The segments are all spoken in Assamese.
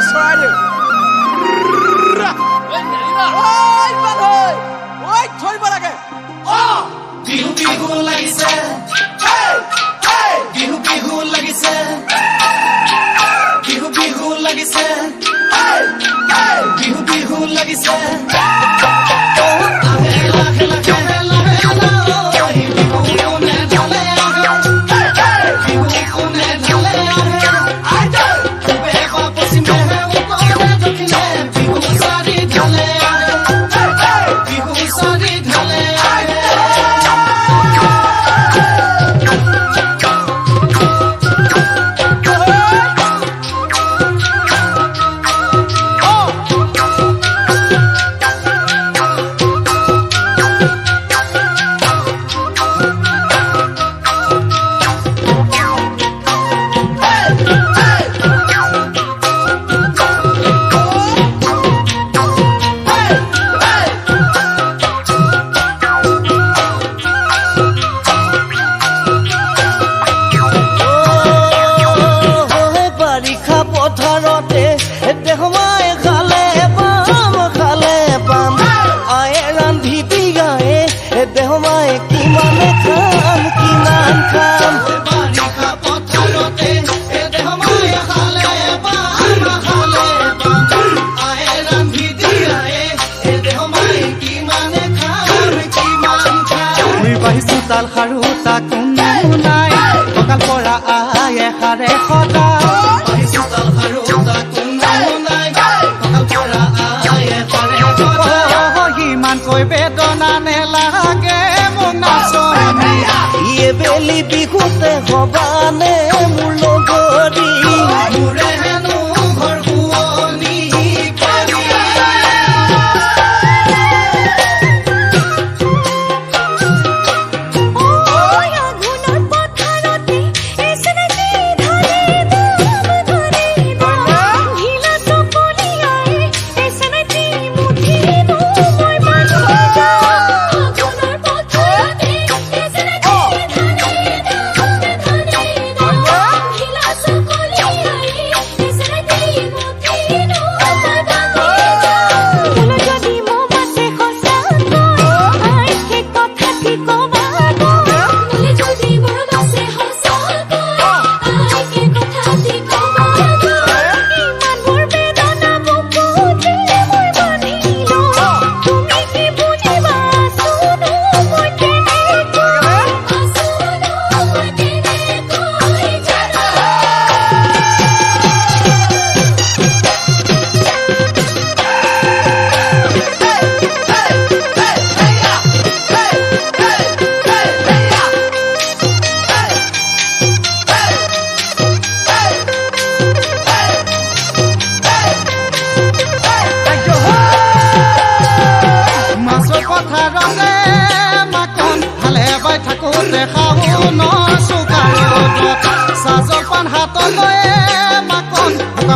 চৰাইদেউ ঐ বাধৈ ঐ ধৰিব লাগে বিহু বিহু লাগিছে বিহু বিহু লাগিছে বিহু বিহু লাগিছে বিহু বিহু লাগিছে তাল খাৰু তাকো নাই ককাল পৰা আয়ে হাৰে সদা তাল খাৰু তাকো নাই ককাল পৰা আয়ে হাৰে সদা ইমান কৈ বেদনা নেলাগে মোক নাচনি ইয়ে বেলি বিহুতে হবানে মোৰ লগৰী মোৰে হেনো ঘৰ শুৱনি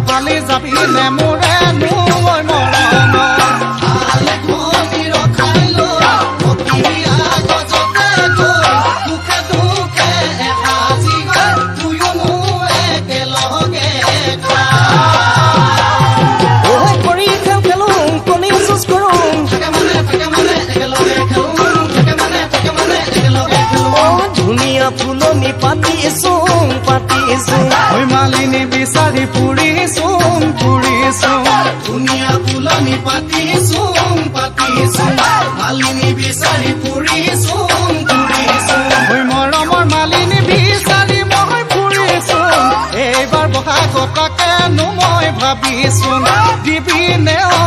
পালি যাবি নে মোৰে নুই মৰম আলে খনি ৰখাই লৈ অকিয়া গজতে গৈ দুখে দুখে এসাজি গৈ তুয়ো মোৰ একেলগে খা ঐ কৰি খেল খেলোঁ কণী যুঁজ কৰোঁ থাকে মানে একেলগে খেলোঁ থাকে মানে একেলগে খেলোঁ ধুনীয়া ফুলনি পাতিছোঁ ঐ মালিনী বিচাৰি ফুৰিছোঁ ধুনীয়া ফুলনি পাতিছোঁ মালিনী বিচাৰি ফুৰিছোঁ ঐ মৰমৰ মালিনী বিচাৰি মই ফুৰিছোঁ এইবাৰ বহাগত তাকেনো মই ভাবিছোঁ দিবি নে ঐ